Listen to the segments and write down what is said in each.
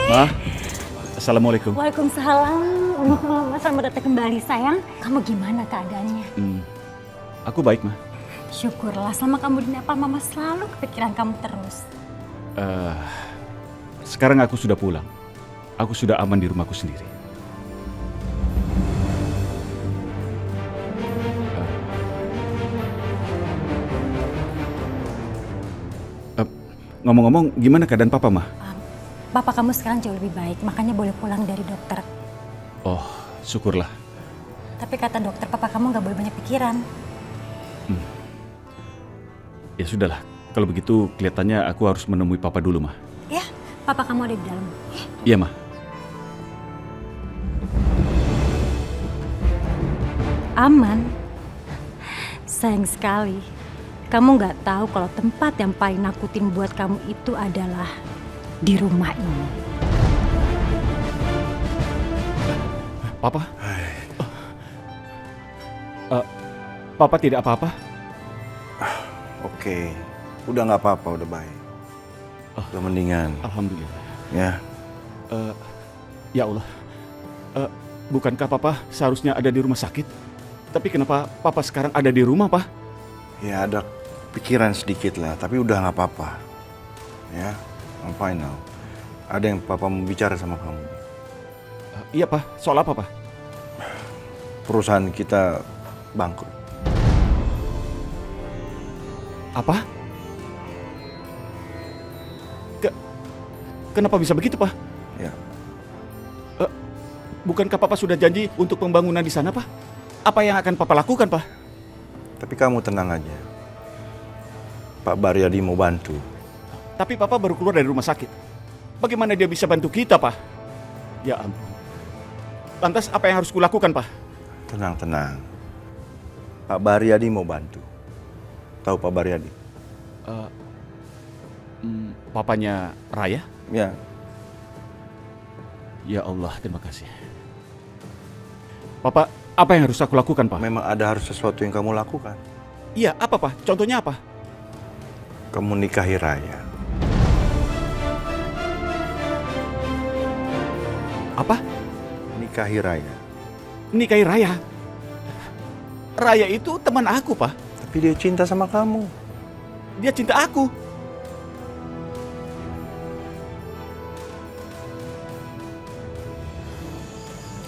Ma, Assalamualaikum. Waalaikumsalam. Selamat datang kembali sayang. Kamu gimana keadaannya? Aku baik, Ma. Syukurlah, selama kamu di Nepal mama selalu kepikiran kamu terus. Sekarang aku sudah pulang. Aku sudah aman di rumahku sendiri. Ngomong-ngomong, gimana keadaan Papa, Ma? Bapak kamu sekarang jauh lebih baik, makanya boleh pulang dari dokter. Oh, syukurlah. Tapi kata dokter, papa kamu nggak boleh banyak pikiran. Ya sudahlah, kalau begitu kelihatannya aku harus menemui Papa dulu, Ma. Ya, papa kamu ada di dalam. Iya, Ma. Aman. Sayang sekali. Kamu nggak tahu kalau tempat yang paling nakutin buat kamu itu adalah di rumah ini. Papa? Papa tidak apa-apa? Oke, udah nggak apa-apa, udah baik. Udah mendingan. Alhamdulillah. Ya, Ya Allah. Bukankah Papa seharusnya ada di rumah sakit? Tapi kenapa Papa sekarang ada di rumah, Pak? ya ada pikiran sedikit lah, tapi udah nggak apa-apa. Ya, I'm fine now. Ada yang papa mau bicara sama kamu. Iya, Pak. Soal apa, Pak? Perusahaan kita bangkrut. Apa? Kenapa bisa begitu, Pak? Ya, Bukankah Papa sudah janji untuk pembangunan di sana, Pak? Apa yang akan Papa lakukan, Pak? tapi kamu tenang aja. Pak Baryadi mau bantu. Tapi Papa baru keluar dari rumah sakit. Bagaimana dia bisa bantu kita, Pak? Ya ampun. Lantas apa yang harus kulakukan, Pak? Tenang. Pak Baryadi mau bantu. Tahu Pak Baryadi? Papanya Raya? Ya, Ya Allah, terima kasih. Papa, apa yang harus aku lakukan, Pak? memang ada harus sesuatu yang kamu lakukan. Iya, apa, Pak? Contohnya apa? Kamu nikahi Raya. Apa? Nikahi Raya. Nikahi Raya. Raya itu teman aku, Pak. Tapi dia cinta sama kamu. Dia cinta aku.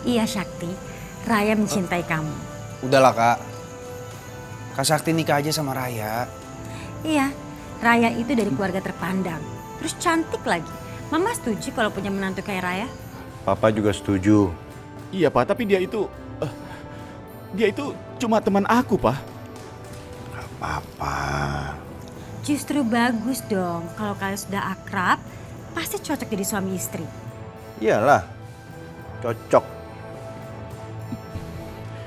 Iya Sakti, Raya mencintai kamu. Udahlah kak, Kak Sakti nikah aja sama Raya. Iya, Raya itu dari keluarga terpandang. Terus cantik lagi. Mama setuju kalau punya menantu kayak Raya? Papa juga setuju. Iya, Pak, tapi dia itu cuma teman aku, Pak. Papa. Justru bagus dong kalau kalian sudah akrab, pasti cocok jadi suami istri. Iyalah, cocok.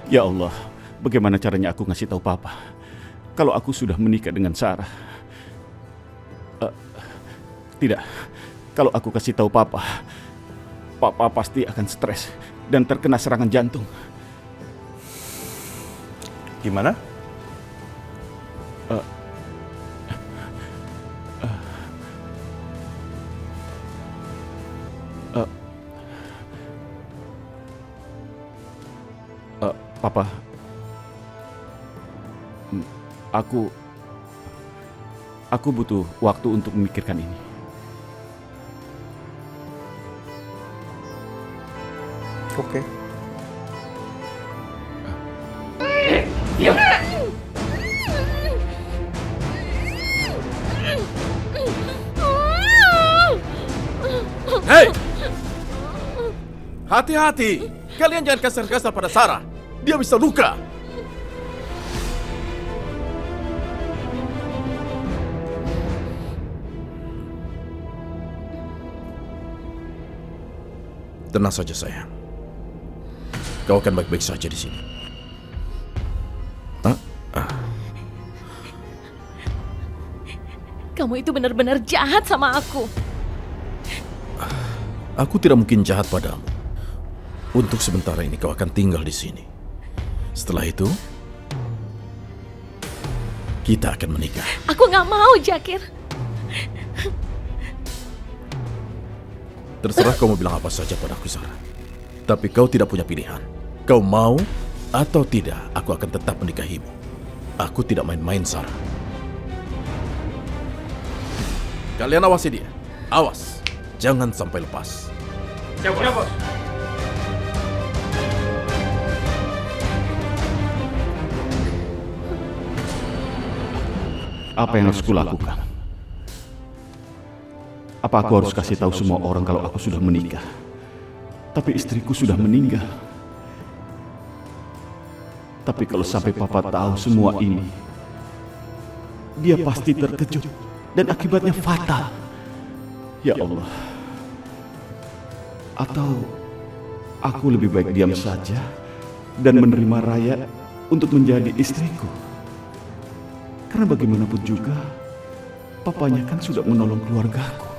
Ya Allah, bagaimana caranya aku ngasih tahu Papa kalau aku sudah menikah dengan Sarah? Tidak, kalau aku kasih tahu Papa pasti akan stres dan terkena serangan jantung. Gimana? Papa, aku butuh waktu untuk memikirkan ini. Oke. Hei! Hati-hati! Kalian jangan kasar-kasar pada Sarah. Dia bisa luka. Tenang saja sayang. Kau akan baik-baik saja di sini. Kamu itu benar-benar jahat sama aku. Aku tidak mungkin jahat padamu. Untuk sementara ini kau akan tinggal di sini. Setelah itu, kita akan menikah. Aku nggak mau, Jakir. Terserah kau mau bilang apa saja padaku, Sarah. Tapi kau tidak punya pilihan. Kau mau atau tidak, aku akan tetap menikahimu. Aku tidak main-main, Sarah. Kalian awasi dia. Awas, jangan sampai lepas. Ya, bos. Apa yang harus kulakukan? Apa aku harus kasih tahu semua orang kalau aku sudah menikah? Tapi istriku sudah meninggal. Tapi kalau sampai papa tahu semua ini, dia pasti terkejut dan akibatnya fatal. Ya Allah. Atau aku lebih baik diam saja dan menerima Raya untuk menjadi istriku. Karena bagaimanapun juga, papanya kan sudah menolong keluargaku.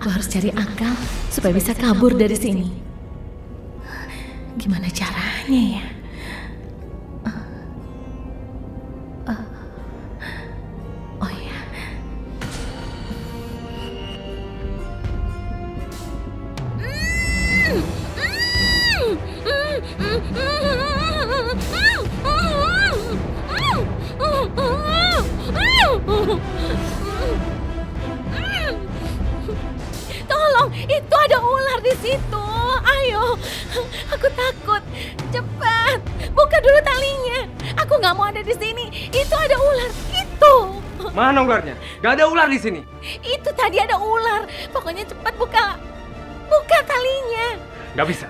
Aku harus cari akal supaya bisa kabur dari sini. Gimana caranya ya? Oh ya. Tolong, itu ada ular di situ. Ayo, aku takut. Cepat, buka dulu talinya. Aku nggak mau ada di sini. Itu ada ular. Itu. Mana ularnya? Gak ada ular di sini. Itu tadi ada ular. Pokoknya cepat buka. Buka talinya. Gak bisa.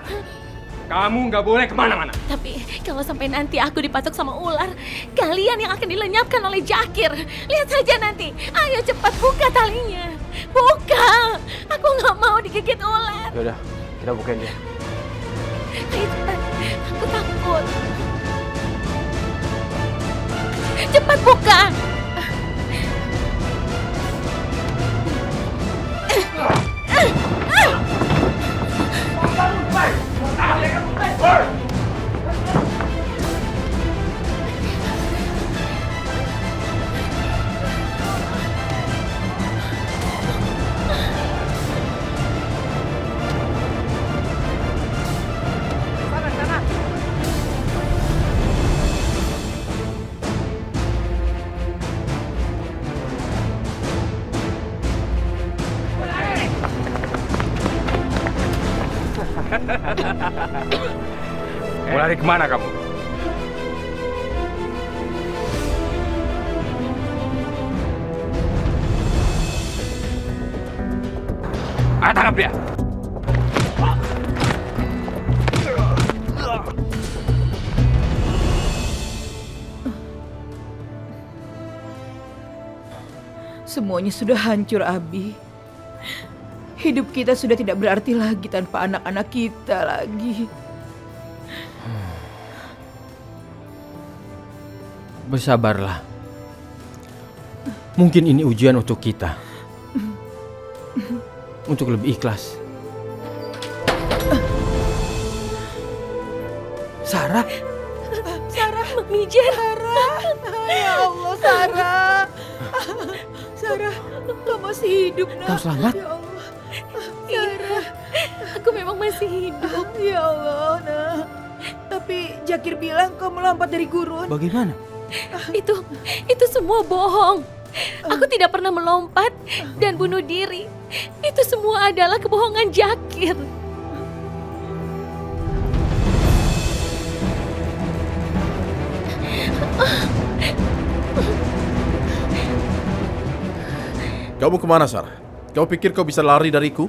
Kamu gak boleh kemana-mana. Tapi kalau sampai nanti aku dipatok sama ular, kalian yang akan dilenyapkan oleh Jakir. Lihat saja nanti. Ayo cepat buka talinya. Buka. Aku nggak mau digigit ular. Yaudah, kita bukain dia. Ayo cepat. Aku takut. Cepat buka. Mau lari kemana kamu? Ayo tangkap dia. Semuanya sudah hancur, Abi. Hidup kita sudah tidak berarti lagi tanpa anak-anak kita lagi. Bersabarlah. Mungkin ini ujian untuk kita. Untuk lebih ikhlas. Sarah? Sarah, Mamijen. Ya Allah, Sarah. Sarah, kau masih hidup, nak. Kau selamat? Ya Allah. Sarah, aku memang masih hidup. Ya Allah, nak. Tapi Jakir bilang kau melompat dari gurun. Bagaimana? Itu semua bohong. Aku tidak pernah melompat dan bunuh diri. Itu semua adalah kebohongan Jakir. Kamu kemana, Sarah? Kau pikir kau bisa lari dariku?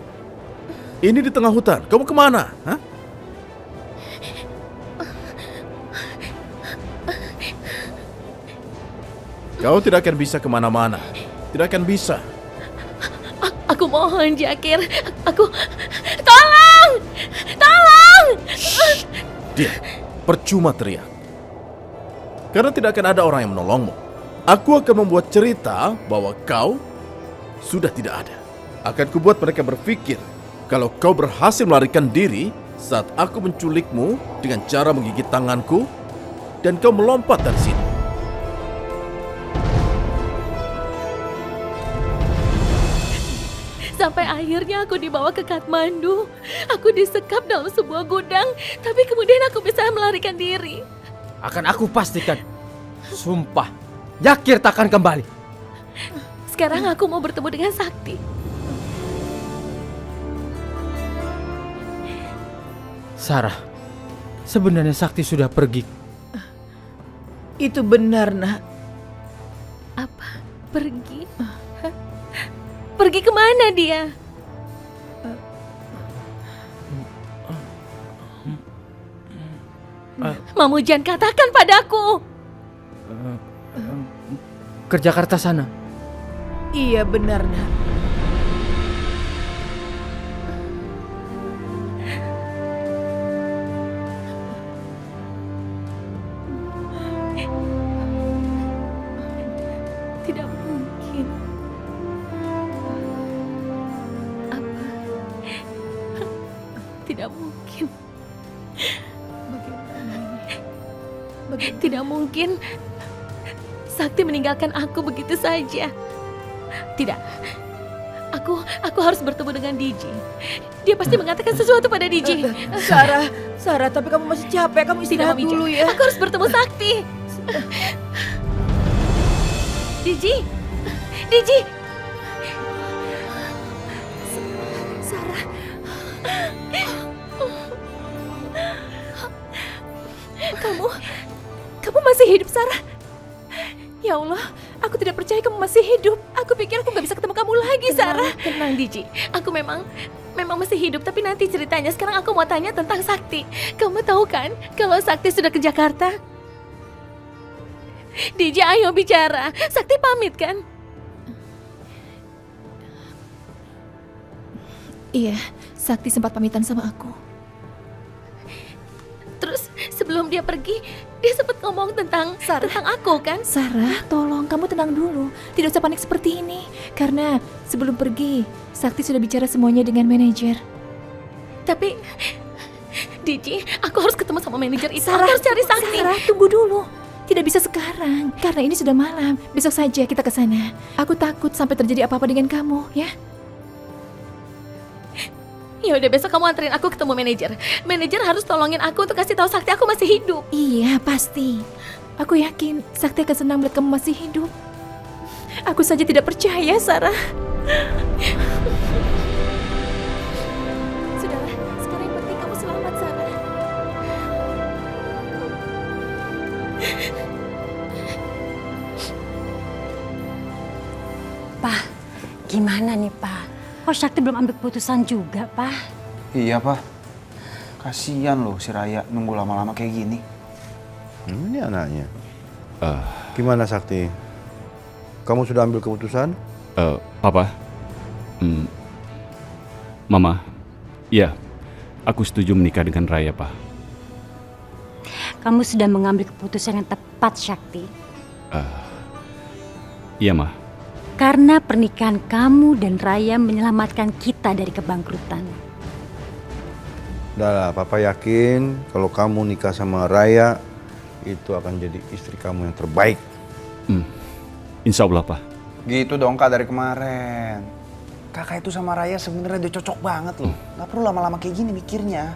Ini di tengah hutan. Kamu kemana? Hah? Kau tidak akan bisa kemana-mana. Tidak akan bisa. Aku mohon, Jakir. Aku... Tolong! Tolong! Dia percuma teriak. Karena tidak akan ada orang yang menolongmu. Aku akan membuat cerita bahwa kau sudah tidak ada. Akan kubuat mereka berpikir kalau kau berhasil melarikan diri saat aku menculikmu dengan cara menggigit tanganku dan kau melompat dari situ. Sampai akhirnya aku dibawa ke Kathmandu. Aku disekap dalam sebuah gudang, tapi kemudian aku bisa melarikan diri. Akan aku pastikan. Sumpah, Yakir takkan kembali. Sekarang aku mau bertemu dengan Sakti. Sarah, sebenarnya Sakti sudah pergi. Itu benar, nak. Apa? Pergi? Hah? Pergi kemana dia? Mamujan, katakan padaku. Ke Jakarta sana. Iya benar, nak. Tidak mungkin. Apa? Tidak mungkin. Tidak mungkin. Sakti meninggalkan aku begitu saja. Tidak. Aku harus bertemu dengan Diji. Dia pasti mengatakan sesuatu pada Diji. Sarah, tapi kamu masih capek. Kamu istirahat Tidak, dulu Mija. ya. Aku harus bertemu Sakti. Diji. Diji. Sarah. Kamu masih hidup, Sarah? Ya Allah, aku tidak percaya kamu masih hidup. Aku pikir aku gak bisa ketemu kamu lagi, Sarah. Tenang, Diji. Aku memang masih hidup, tapi nanti ceritanya. Sekarang aku mau tanya tentang Sakti. Kamu tahu kan kalau Sakti sudah ke Jakarta? Diji, ayo bicara. Sakti pamit kan? Iya, Sakti sempat pamitan sama aku. Terus sebelum dia pergi, dia sempat ngomong tentang aku kan? Sarah, tolong kamu tenang dulu. Tidak usah panik seperti ini. Karena sebelum pergi, Sakti sudah bicara semuanya dengan manajer. Tapi Diji, aku harus ketemu sama manajer itu. Aku harus cari Sakti. Sarah, tunggu dulu. Tidak bisa sekarang, karena ini sudah malam. Besok saja kita ke sana. Aku takut sampai terjadi apa-apa dengan kamu, ya? Ya udah, besok kamu anterin aku ketemu manajer. Manajer harus tolongin aku untuk kasih tahu Sakti aku masih hidup. Iya, pasti. Aku yakin Sakti akan senang melihat kamu masih hidup. Aku saja tidak percaya, Sarah. Sudahlah, sekarang yang penting kamu selamat, Sarah. Pak, gimana nih, Pak? Kok Sakti belum ambil keputusan juga, Pak? Iya, Pak. Kasian loh si Raya nunggu lama-lama kayak gini. Ini anaknya. Gimana Sakti? Kamu sudah ambil keputusan? Papa, Mama, iya, aku setuju menikah dengan Raya, Pak. Kamu sudah mengambil keputusan yang tepat, Sakti. Iya, Ma. Karena pernikahan kamu dan Raya menyelamatkan kita dari kebangkrutan. Udah lah, Papa yakin kalau kamu nikah sama Raya, itu akan jadi istri kamu yang terbaik. Insya Allah, Pak. Gitu dong, Kak, dari kemarin. Kakak itu sama Raya sebenarnya udah cocok banget loh. Gak perlu lama-lama kayak gini mikirnya.